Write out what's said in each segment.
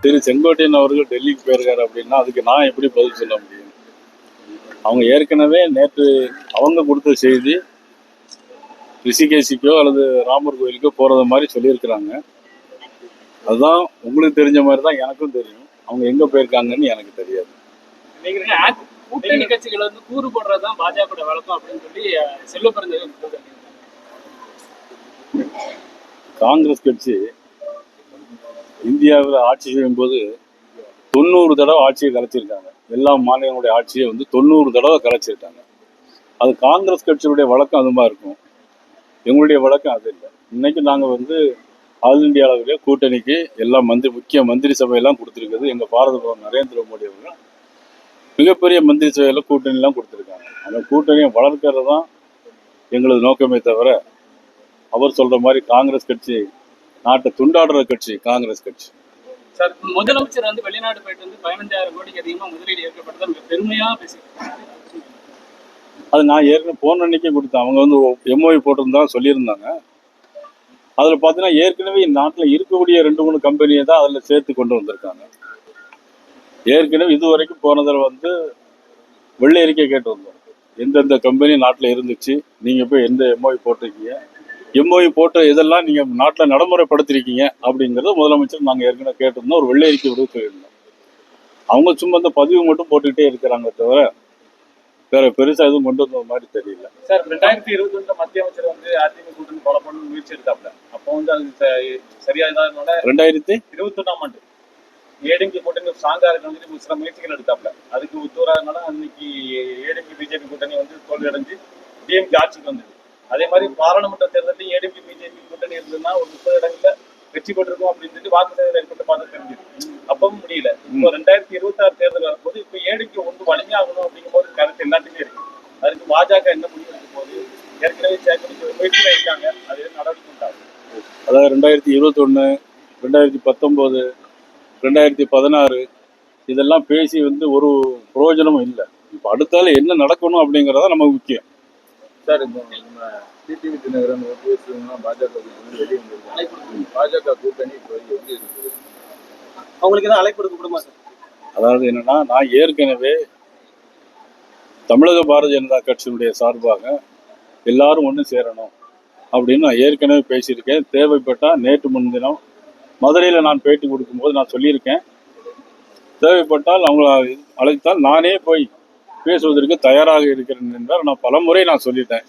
திரு செங்கோட்டையன் அவர்கள் டெல்லிக்கு போயிருக்காரு அப்படின்னா அதுக்கு நான் எப்படி பதில் சொல்ல முடியும்? அவங்க ஏற்கனவே நேற்று அவங்க கொடுத்த செய்தி ரிஷிகேஷிக்கோ அல்லது ராமர் கோயிலுக்கோ போறது மாதிரி சொல்லியிருக்கிறாங்க. அதுதான் உங்களுக்கு தெரிஞ்ச மாதிரி தான் எனக்கும் தெரியும். அவங்க எங்க போயிருக்காங்கன்னு எனக்கு தெரியாது. கூட்டணி கட்சிகள் வந்து கூறு போடுறதுதான் பாஜக வழக்கம் அப்படின்னு சொல்லி செல்வப்பிறந்த காங்கிரஸ் கட்சி இந்தியாவில் ஆட்சி செய்யும் போது 90 தடவை ஆட்சியை கலைச்சிருக்காங்க. எல்லா மாநிலங்களுடைய ஆட்சியை 90 தடவை கலைச்சிருக்காங்க. அது காங்கிரஸ் கட்சியுடைய வழக்கம் அது மாதிரி இருக்கும். எங்களுடைய வழக்கம் அது இல்லை. இன்னைக்கு நாங்கள் ஆல் இந்தியா அளவிலே கூட்டணிக்கு எல்லா முக்கிய மந்திரி சபையெல்லாம் கொடுத்துருக்குது. எங்கள் பாரத பிரதமர் நரேந்திர மோடி அவர்கள் மிகப்பெரிய மந்திரி சபையில் கூட்டணிலாம் கொடுத்துருக்காங்க. அந்த கூட்டணியை வளர்க்கறது தான் எங்களது நோக்கமே தவிர அவர் சொல்ற மாதிரி காங்கிரஸ் கட்சி நாட்டை துண்டாடுற கட்சி காங்கிரஸ் கட்சி. சார், முதலமைச்சர் வெளிநாடு போயிட்டு 15,000 கோடிக்கு அதிகமாக முதலீடு ஏற்பட்டதை பெருமையா பேசியிருக்காங்க. அது நான் ஏற்கனவே போன அன்னைக்கே கொடுத்தேன். அவங்க எம்ஓஐ போட்டிருந்தா சொல்லியிருந்தாங்க. அதில் பார்த்தீங்கன்னா ஏற்கனவே நாட்டில் இருக்கக்கூடிய 2-3 கம்பெனியை தான் அதில் சேர்த்து கொண்டு வந்திருக்காங்க. ஏற்கனவே இது வரைக்கும் போனதில் வெள்ளை அறிக்கை கேட்டு வந்தோம். எந்தெந்த கம்பெனி நாட்டில் இருந்துச்சு, நீங்கள் போய் எந்த எம்ஓஐ போட்டிருக்கீங்க, எம்ஓஐ போட்ட இதெல்லாம் நீங்கள் நாட்டில் நடைமுறைப்படுத்திருக்கீங்க அப்படிங்கிறத முதலமைச்சர் நாங்கள் ஏற்கனவே கேட்டிருந்தோம். ஒரு வெள்ளை அறிக்கை விட சொல்லியிருந்தோம். அவங்க சும்மா இந்த பதிவு மட்டும் போட்டுக்கிட்டே இருக்கிறாங்க தவிர வேற பெருசா எதுவும் கொண்டு வந்த மாதிரி தெரியல. சார், 2021 மத்திய அமைச்சர் அதிமுக கூட்டணி ஃபாலோ பண்ண முயற்சி எடுத்தாப்ல. அப்போ அது சரியா இல்லாதனால 2021 ஆண்டு ஏடிஎம்கே கூட்டணி ஸ்ட்ராங்கா இருக்கிற சில முயற்சிகள் எடுத்தாப்ல. அதுக்கு ஒத்துவராதனால அன்னைக்கு ஏடிஎம்கே பிஜேபி கூட்டணி தோல்வி அடைஞ்சு டிஎம்கே ஆட்சிக்கு வந்தது. அதே மாதிரி பாராளுமன்ற தேர்தலையும் ஏடிஎம்கே பிஜேபி கூட்டணி இருந்ததுன்னா ஒரு 30 இடங்கள்ல வெற்றி பெற்றிருக்கும் அப்படின்னு சொல்லி வாக்கு சேவை ஏற்பட்டு பார்த்து தெரிஞ்சிருக்கு. அப்பவும் முடியல. இப்போ 2026 தேர்தல் வரும்போது இப்ப ஏடிஎம்கே வலிமையாகணும் அப்படிங்கும் போது கருத்து எல்லாத்துக்குமே இருக்கு. அதுக்கு பாஜக என்ன முடிவு எடுக்கும் போது ஏற்கனவே முயற்சியில இருக்காங்க. அது நடவடிக்கை உண்டாகும். அதாவது 2021, 2019, 2016 இதெல்லாம் பேசி ஒரு பிரயோஜனமும் இல்லை. இப்போ அடுத்தால என்ன நடக்கணும் அப்படிங்கிறதா நமக்கு முக்கியம். சார், இப்போ நம்ம டிடிவி தினகரன் பாஜக வெளியே வந்திருக்காங்க. பாஜக கூட்டணி இப்போ எப்படி இருக்குது? அவங்களுக்கு தான் அழைப்பு கொடுக்கணுமா சார்? அதாவது என்னன்னா, நான் ஏற்கனவே தமிழக பாரதிய ஜனதா கட்சியினுடைய சார்பாக எல்லாரும் ஒன்று சேரணும் அப்படின்னு நான் ஏற்கனவே பேசியிருக்கேன். தேவைப்பட்டால் நேற்று முன்தினம் மதுரையில் நான் பேட்டி கொடுக்கும்போது நான் சொல்லியிருக்கேன். தேவைப்பட்டால் அவங்கள அழைத்தால் நானே போய் பேசுவதற்கு தயாராக இருக்கிறேன் என்றால் நான் பல முறை நான் சொல்லிட்டேன்.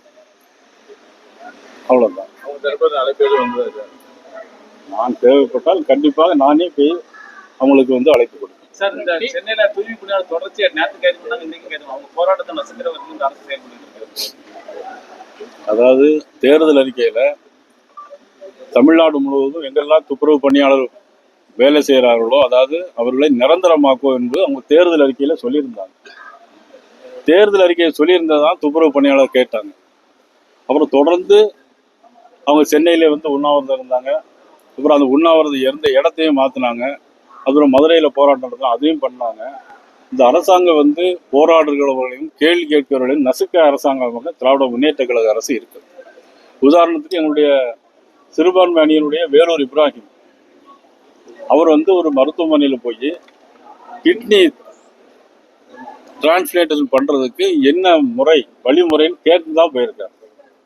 அவ்வளோதான். அவங்க தரப்பு அழைப்பேடு வந்தது. நான் தேவைப்பட்டால் கண்டிப்பாக நானே போய் அவங்களுக்கு அழைப்பு கொடுப்பேன். சார், இந்த சென்னையில தூய்மை தொடர்ச்சியா நேற்று கைது பண்ணாங்க, இன்னைக்கு கைது. அவங்க போராட்டத்தை நசுக்கிறவர்கள் இந்த அரசு செயல்பட்டு. அதாவது தேர்தல் அறிக்கையில தமிழ்நாடு முழுவதும் எங்கெல்லாம் துப்புரவு பணியாளர் வேலை செய்கிறார்களோ அதாவது அவர்களை நிரந்தரமாக்குவோம் என்று அவங்க தேர்தல் அறிக்கையில சொல்லியிருந்தாங்க. தேர்தல் அறிக்கையை சொல்லியிருந்ததான் துப்புரவு பணியாளர் கேட்டாங்க. அப்புறம் தொடர்ந்து அவங்க சென்னையில உண்ணாவிரதம் இருந்தாங்க. அப்புறம் அந்த உண்ணாவிரதம் இருந்த இடத்தையும் மாற்றினாங்க. அப்புறம் மதுரையில் போராட்டம் நடத்தினா அதையும் பண்ணாங்க. இந்த அரசாங்கம் போராடுகிறவர்களையும் கேள்வி கேட்கிறவர்களையும் நசுக்க அரசாங்கமாக திராவிட முன்னேற்ற கழக அரசு இருக்குது. உதாரணத்துக்கு எங்களுடைய சிறுபான்மை அணியினுடைய வேலூர் இப்ராஹிம் அவர் ஒரு மருத்துவமனையில் போய் கிட்னி டிரான்ஸ்லேஷன் பண்றதுக்கு என்ன வழிமுறைன்னு கேட்டு தான் போயிருக்காரு.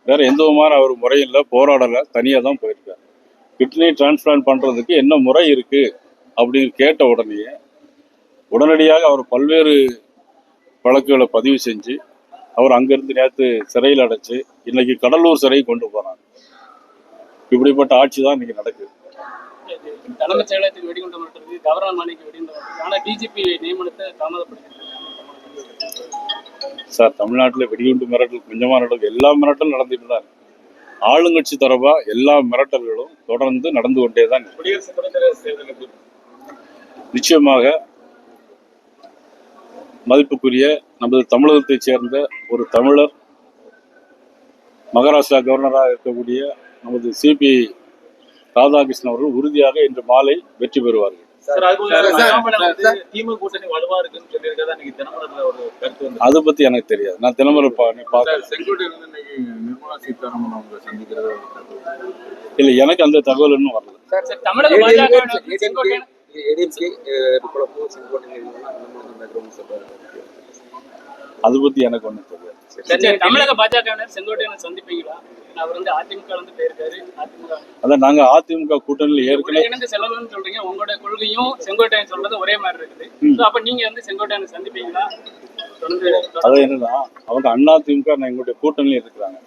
வேற எந்த விதமான அவர் முறையில் போராடலை, தனியாக தான் போயிருக்காரு. கிட்னி டிரான்ஸ்பிளான்ட் பண்றதுக்கு என்ன முறை இருக்கு அப்படின்னு கேட்ட உடனடியாக அவர் பல்வேறு வழக்குகளை பதிவு செஞ்சு அவர் அங்கிருந்து நேற்று சிறையில் அடைச்சு இன்னைக்கு கடலூர் சிறை கொண்டு போறாங்க. இப்படிப்பட்ட ஆட்சி தான் இன்னைக்கு நடக்குது. தலைமைச் செயலகத்தில் வெடிகுண்டு மிரட்டல், கவர்னர் மாளிகை வெடிகுண்டு மிரட்டல். ஆனால் டிஜிபி நியமனத்தை தாமதப்படுத்தி சார், தமிழ்நாட்டில் வெடிகுண்டு மிரட்டல் கொஞ்சமா நடக்கும், எல்லா மிரட்டலும் நடந்துட்டு தான். ஆளுங்கட்சி தரப்பா எல்லா மிரட்டல்களும் தொடர்ந்து நடந்து கொண்டே தான். நிச்சயமாக மதிப்புக்குரிய நமது தமிழகத்தைச் சேர்ந்த ஒரு தமிழர் மகாராஷ்டிரா கவர்னராக இருக்கக்கூடிய நமது சிபி ராதாகிருஷ்ணன் அவர்கள் உறுதியாக இன்று மாலை வெற்றி பெறுவார்கள். அதை பத்தி எனக்கு தெரியாது. நான் தினமரை இல்ல, எனக்கு அந்த தகவல் இன்னும் வரல. ஏடிஎம்கே குழப்பம் செங்கோட்டை பேக்ரவுண்ட் சொல்றாரு. அதை பத்தி எனக்கு ஒன்றும் தெரியாது. சரி, தமிழக பாஜகவினர் செங்கோட்டையனை சந்திப்பீங்களா? அவர் வந்து அதிமுக வந்து போயிருக்காரு. அதிமுக அதான் நாங்க அதிமுக கூட்டணியில் ஏற்கனவே ஒருங்கிணைந்து செல்லணும்னு சொல்றீங்க. உங்களோட கொள்கையும் செங்கோட்டையன் சொல்றது ஒரே மாதிரி இருக்குது. So, அப்ப நீங்க வந்து செங்கோட்டையனை சந்திப்பீங்களா? தொடர்ந்து அதான் என்னன்னா, அவங்க அதிமுக எங்களுடைய கூட்டணியில் இருக்கிறாங்க.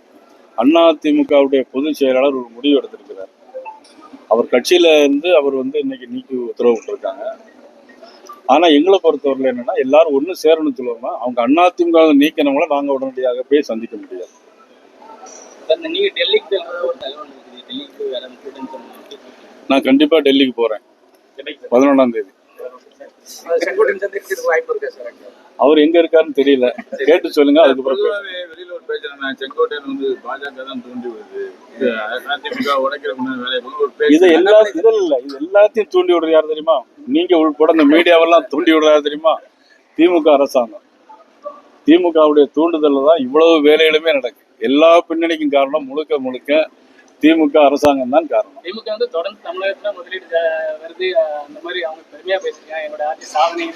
அதிமுகவுடைய பொதுச் செயலாளர் ஒரு முடிவு எடுத்திருக்கிறார். அவர் கட்சியில இருந்து அவர் வந்து இன்னைக்கு நீக்கி உத்தரவு விட்டுருக்காங்க. ஆனா எங்களை பொறுத்தவரையில் என்னன்னா, எல்லாரும் ஒண்ணு சேரணும் சொல்லுவோம்னா, அவங்க அதிமுக நீக்கினவங்கள நாங்க உடனடியாக போய் சந்திக்க முடியாது. நீங்க டெல்லிக்கு ஒரு தகவல் இருக்குது. டெல்லிக்கு வேற கூட்டம் சொன்னீங்க. நான் கண்டிப்பா டெல்லிக்கு போறேன் 11ஆம் தேதி. செங்கோட்டையன் சந்திக்கிறதுக்கு வாய்ப்பு இருக்கா சார்? அவர் எங்க இருக்காருன்னு தெரியல, கேட்டு சொல்லுங்க. அதுக்கப்புறம் பொதுவாகவே வெளியில ஒரு பேச்சு, செங்கோட்டையன் வந்து பாஜக தான் தூண்டி வருது, இது அதிமுக உடைக்கிற வேலையை ஒரு பேச்சு. இது எல்லாத்தையும் தூண்டி விடுறது யார் தெரியுமா? நீங்க உள்பட இந்த மீடியாவெல்லாம் தூண்டி விடுறது தெரியுமா? திமுக அரசாங்கம். திமுகவுடைய தூண்டுதல்ல தான் இவ்வளவு வேலைகளுமே நடக்கு. எல்லா பின்னணிக்கும் காரணம் முழுக்க திமுக அரசாங்கம் தான் காரணம். திமுக வந்து தொடர்ந்து தமிழகத்துல முதலீடு வருது, அந்த மாதிரி அவங்க பெருமையா பேசுறாங்க. என்னோட ஆட்சி சாதனை.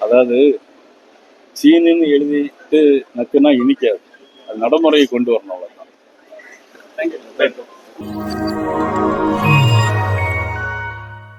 அதாவது சீனின்னு எழுதிட்டு நக்குன்னா இனிக்காது, அது நடைமுறையை கொண்டு வரணும். அவ்வளவுதான். தேங்க்யூ.